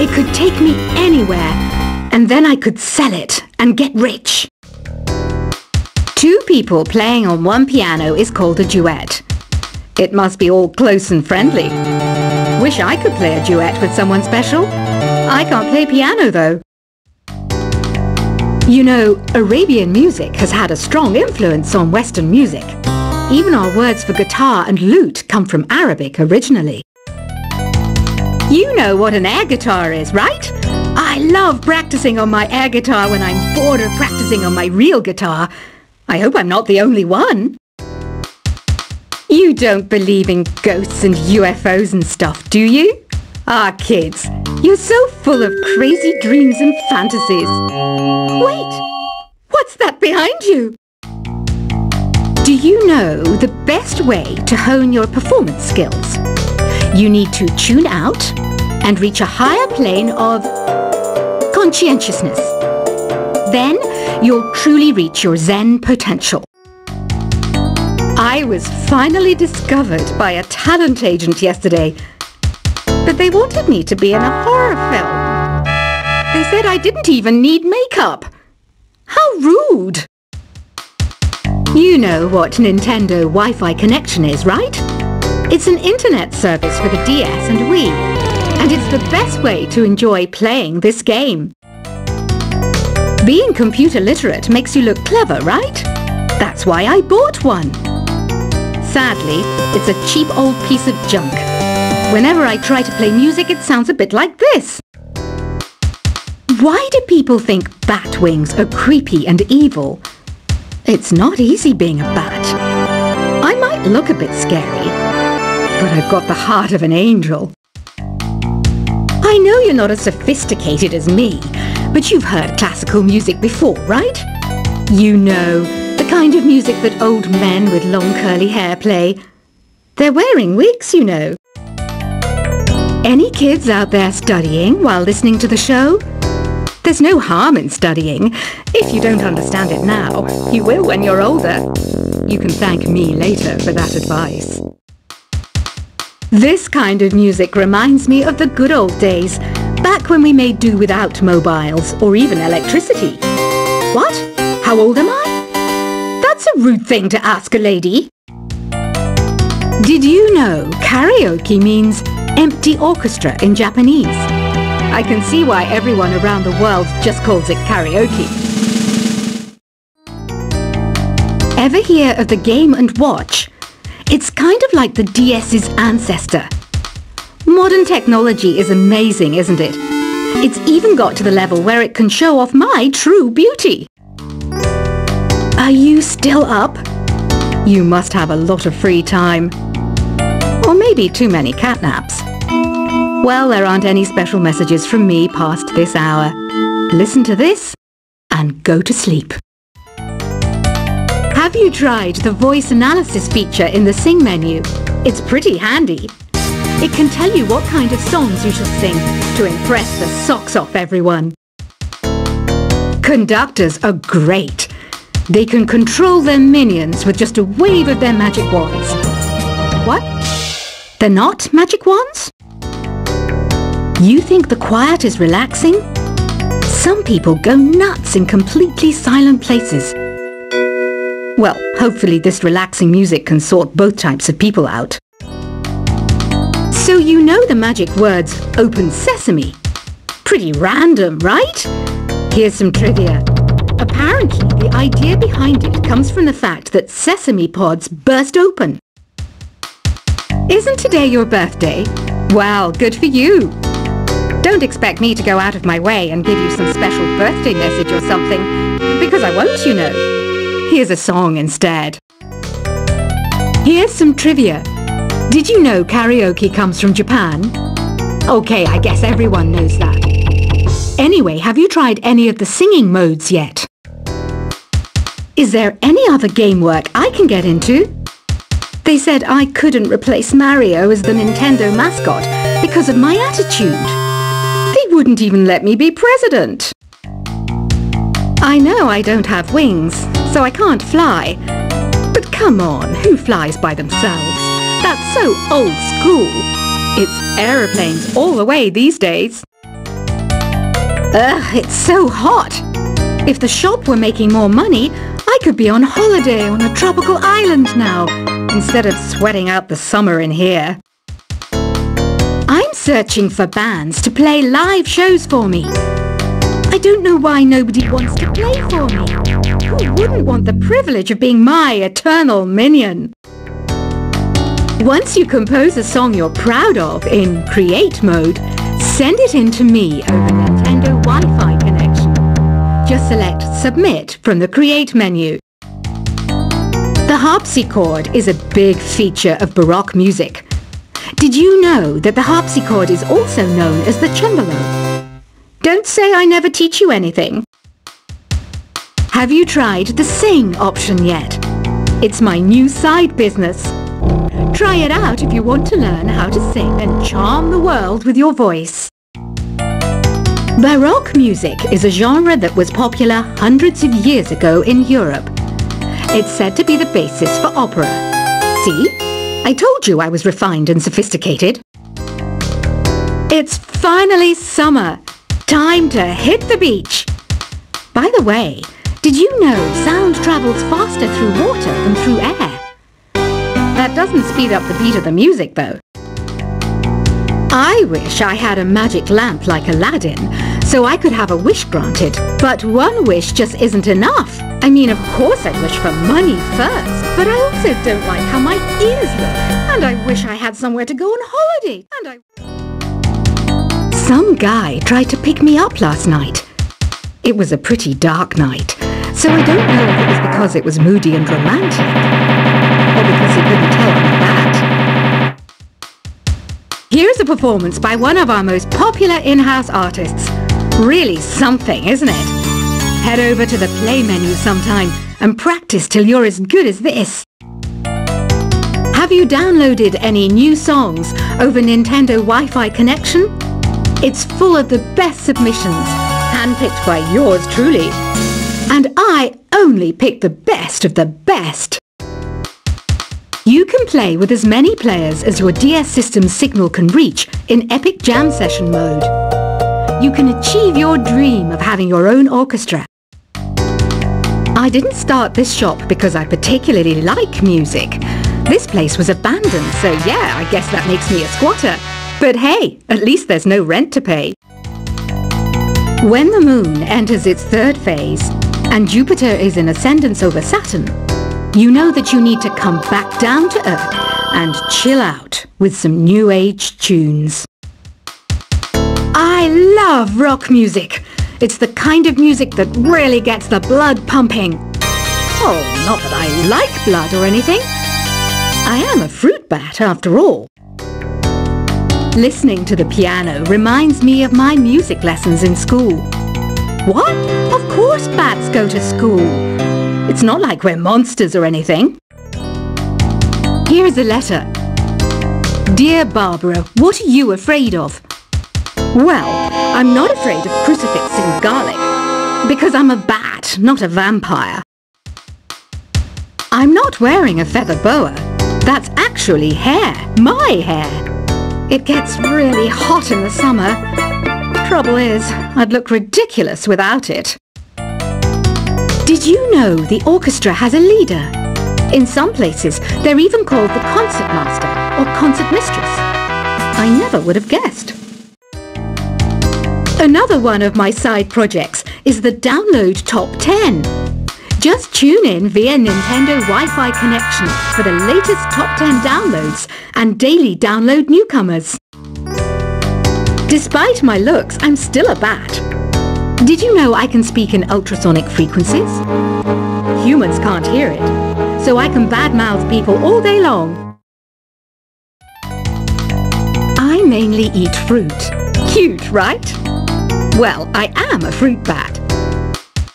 It could take me anywhere, and then I could sell it and get rich. Two people playing on one piano is called a duet. It must be all close and friendly. Wish I could play a duet with someone special. I can't play piano though. You know, Arabian music has had a strong influence on Western music. Even our words for guitar and lute come from Arabic originally. You know what an air guitar is, right? I love practicing on my air guitar when I'm bored of practicing on my real guitar. I hope I'm not the only one. You don't believe in ghosts and UFOs and stuff, do you? Ah, kids, you're so full of crazy dreams and fantasies. Wait, what's that behind you? Do you know the best way to hone your performance skills? You need to tune out and reach a higher plane of conscientiousness. Then you'll truly reach your Zen potential. I was finally discovered by a talent agent yesterday, but they wanted me to be in a horror film. They said I didn't even need makeup. How rude! You know what Nintendo Wi-Fi connection is, right? It's an internet service for the DS and Wii, and it's the best way to enjoy playing this game. Being computer literate makes you look clever, right? That's why I bought one. Sadly, it's a cheap old piece of junk. Whenever I try to play music, it sounds a bit like this. Why do people think bat wings are creepy and evil? It's not easy being a bat. I might look a bit scary, but I've got the heart of an angel. I know you're not as sophisticated as me, but you've heard classical music before, right? You know, the kind of music that old men with long curly hair play. They're wearing wigs, you know. Any kids out there studying while listening to the show? There's no harm in studying. If you don't understand it now, you will when you're older. You can thank me later for that advice. This kind of music reminds me of the good old days, back when we made do without mobiles or even electricity. What? How old am I? That's a rude thing to ask a lady. Did you know karaoke means empty orchestra in Japanese? I can see why everyone around the world just calls it karaoke. Ever hear of the Game & Watch? It's kind of like the DS's ancestor. Modern technology is amazing, isn't it? It's even got to the level where it can show off my true beauty. Are you still up? You must have a lot of free time. Or maybe too many catnaps. Well, there aren't any special messages from me past this hour. Listen to this and go to sleep. Have you tried the voice analysis feature in the Sing menu? It's pretty handy. It can tell you what kind of songs you should sing to impress the socks off everyone. Conductors are great. They can control their minions with just a wave of their magic wands. What? They're not magic wands? You think the quiet is relaxing? Some people go nuts in completely silent places. Well, hopefully this relaxing music can sort both types of people out. So you know the magic words "Open Sesame." Pretty random, right? Here's some trivia. Apparently, the idea behind it comes from the fact that sesame pods burst open. Isn't today your birthday? Well, good for you. Don't expect me to go out of my way and give you some special birthday message or something, because I won't, you know. Here's a song instead. Here's some trivia. Did you know karaoke comes from Japan? Okay, I guess everyone knows that. Anyway, have you tried any of the singing modes yet? Is there any other game work I can get into? They said I couldn't replace Mario as the Nintendo mascot because of my attitude. They wouldn't even let me be president. I know I don't have wings, so I can't fly. But come on, who flies by themselves? That's so old school. It's aeroplanes all the way these days. Ugh, it's so hot. If the shop were making more money, I could be on holiday on a tropical island now, instead of sweating out the summer in here. I'm searching for bands to play live shows for me. I don't know why nobody wants to play for me. Who wouldn't want the privilege of being my eternal minion? Once you compose a song you're proud of in create mode, send it in to me over Nintendo Wi-Fi connection. Just select Submit from the Create menu. The harpsichord is a big feature of Baroque music. Did you know that the harpsichord is also known as the cembalo? Don't say I never teach you anything. Have you tried the Sing option yet? It's my new side business. Try it out if you want to learn how to sing and charm the world with your voice. Baroque music is a genre that was popular hundreds of years ago in Europe. It's said to be the basis for opera. See? I told you I was refined and sophisticated. It's finally summer. Time to hit the beach. By the way, did you know sound travels faster through water than through air? That doesn't speed up the beat of the music, though. I wish I had a magic lamp like Aladdin, so I could have a wish granted. But one wish just isn't enough. I mean, of course I wish for money first, but I also don't like how my ears look. And I wish I had somewhere to go on holiday. Some guy tried to pick me up last night. It was a pretty dark night, so I don't know if it was because it was moody and romantic, or because he couldn't tell I'm that. Here's a performance by one of our most popular in-house artists. Really something, isn't it? Head over to the play menu sometime and practice till you're as good as this. Have you downloaded any new songs over Nintendo Wi-Fi connection? It's full of the best submissions, handpicked by yours truly. And I only pick the best of the best. You can play with as many players as your DS system's signal can reach in Epic Jam Session mode. You can achieve your dream of having your own orchestra. I didn't start this shop because I particularly like music. This place was abandoned, so yeah, I guess that makes me a squatter. But hey, at least there's no rent to pay. When the moon enters its third phase and Jupiter is in ascendance over Saturn, you know that you need to come back down to Earth and chill out with some new age tunes. I love rock music. It's the kind of music that really gets the blood pumping. Oh, not that I like blood or anything. I am a fruit bat after all. Listening to the piano reminds me of my music lessons in school. What? Of course bats go to school. It's not like we're monsters or anything. Here's a letter. Dear Barbara, what are you afraid of? Well, I'm not afraid of crucifix and garlic, because I'm a bat, not a vampire. I'm not wearing a feather boa. That's actually hair, my hair. It gets really hot in the summer. Trouble is, I'd look ridiculous without it. Did you know the orchestra has a leader? In some places, they're even called the concert master or concert mistress. I never would have guessed. Another one of my side projects is the Download Top 10. Just tune in via Nintendo Wi-Fi connection for the latest Top 10 downloads and daily download newcomers. Despite my looks, I'm still a bat. Did you know I can speak in ultrasonic frequencies? Humans can't hear it, so I can badmouth people all day long. I mainly eat fruit. Cute, right? Well, I am a fruit bat.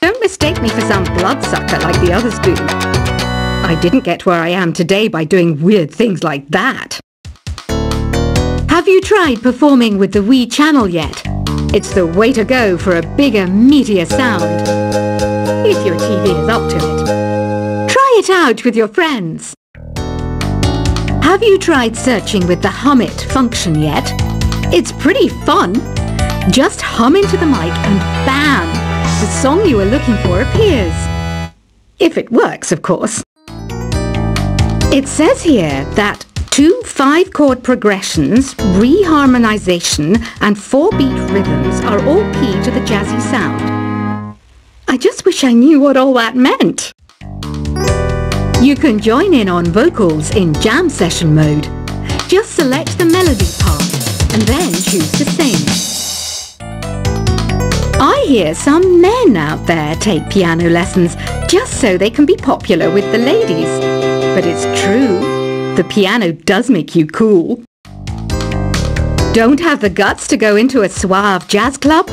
Don't mistake me for some bloodsucker like the others do. I didn't get where I am today by doing weird things like that. Have you tried performing with the Wii channel yet? It's the way to go for a bigger, meatier sound. If your TV is up to it. Try it out with your friends. Have you tried searching with the Hum It function yet? It's pretty fun. Just hum into the mic and bam! The song you were looking for appears. If it works, of course. It says here that 2 5-chord progressions, reharmonization and 4-beat rhythms are all key to the jazzy sound. I just wish I knew what all that meant. You can join in on vocals in jam session mode. Just select the melody part and then choose to sing. I hear some men out there take piano lessons just so they can be popular with the ladies. But it's true, the piano does make you cool. Don't have the guts to go into a suave jazz club?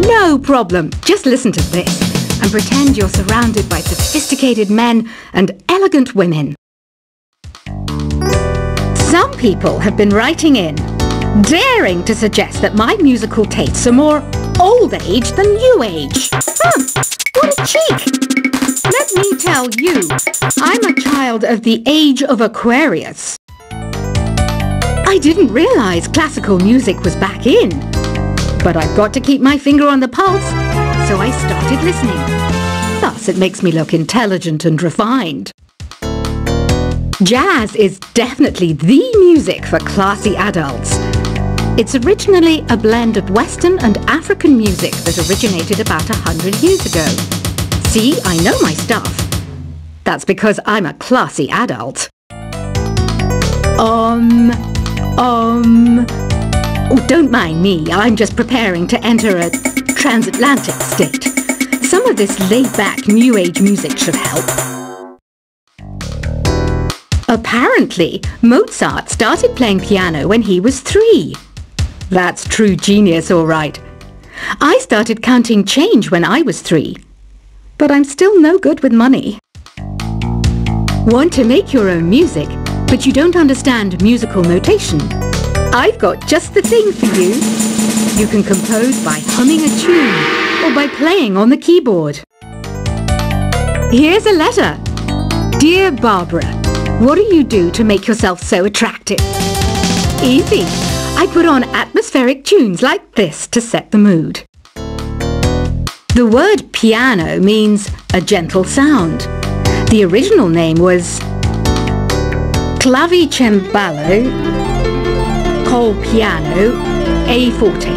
No problem, just listen to this and pretend you're surrounded by sophisticated men and elegant women. Some people have been writing in, daring to suggest that my musical tastes are more old age than new age. What a cheek! Let me tell you, I'm a child of the age of Aquarius. I didn't realize classical music was back in, but I've got to keep my finger on the pulse, so I started listening. Thus, it makes me look intelligent and refined. Jazz is definitely the music for classy adults. It's originally a blend of Western and African music that originated about 100 years ago. See, I know my stuff. That's because I'm a classy adult. Oh, don't mind me, I'm just preparing to enter a transatlantic state. Some of this laid-back New Age music should help. Apparently, Mozart started playing piano when he was 3. That's true genius, all right. I started counting change when I was 3. But I'm still no good with money. Want to make your own music, but you don't understand musical notation? I've got just the thing for you. You can compose by humming a tune or by playing on the keyboard. Here's a letter. Dear Barbara, what do you do to make yourself so attractive? Easy. I put on atmospheric tunes like this to set the mood. The word piano means a gentle sound. The original name was clavicembalo col piano a forte.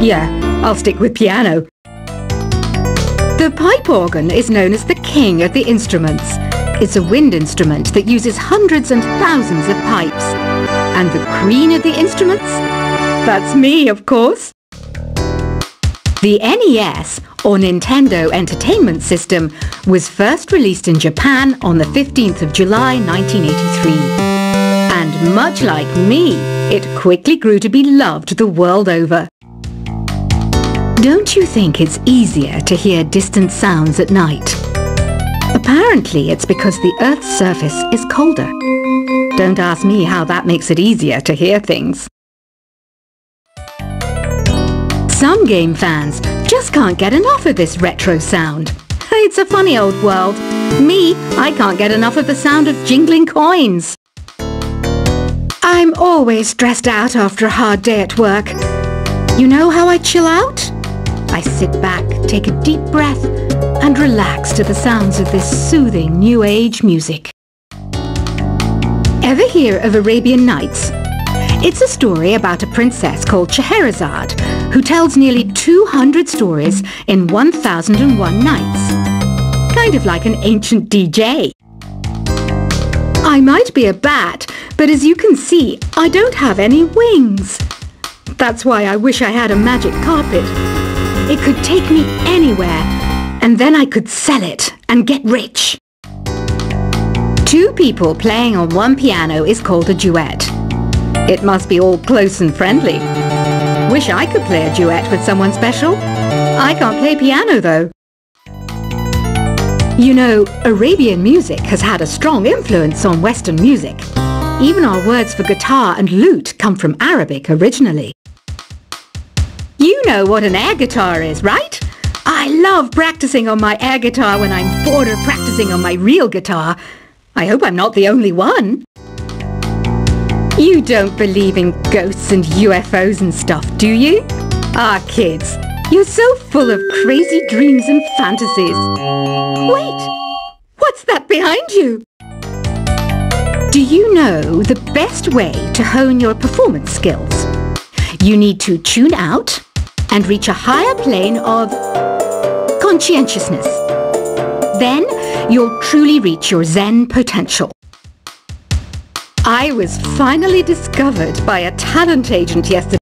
Yeah, I'll stick with piano. The pipe organ is known as the king of the instruments. It's a wind instrument that uses hundreds and thousands of pipes. And the queen of the instruments? That's me, of course. The NES, or Nintendo Entertainment System, was first released in Japan on the 15th of July 1983. And much like me, it quickly grew to be loved the world over. Don't you think it's easier to hear distant sounds at night? Apparently it's because the Earth's surface is colder. Don't ask me how that makes it easier to hear things. Some game fans just can't get enough of this retro sound. It's a funny old world. Me, I can't get enough of the sound of jingling coins. I'm always stressed out after a hard day at work. You know how I chill out? I sit back, take a deep breath, and relax to the sounds of this soothing New Age music. Ever hear of Arabian Nights? It's a story about a princess called Scheherazade, who tells nearly 200 stories in 1001 nights. Kind of like an ancient DJ. I might be a bat, but as you can see, I don't have any wings. That's why I wish I had a magic carpet. It could take me anywhere, and then I could sell it and get rich. 2 people playing on one piano is called a duet. It must be all close and friendly. Wish I could play a duet with someone special. I can't play piano though. You know, Arabian music has had a strong influence on Western music. Even our words for guitar and lute come from Arabic originally. You know what an air guitar is, right? I love practicing on my air guitar when I'm bored of practicing on my real guitar. I hope I'm not the only one. You don't believe in ghosts and UFOs and stuff, do you? Ah, kids, you're so full of crazy dreams and fantasies. Wait, what's that behind you? Do you know the best way to hone your performance skills? You need to tune out and reach a higher plane of conscientiousness. Then you'll truly reach your Zen potential. I was finally discovered by a talent agent yesterday.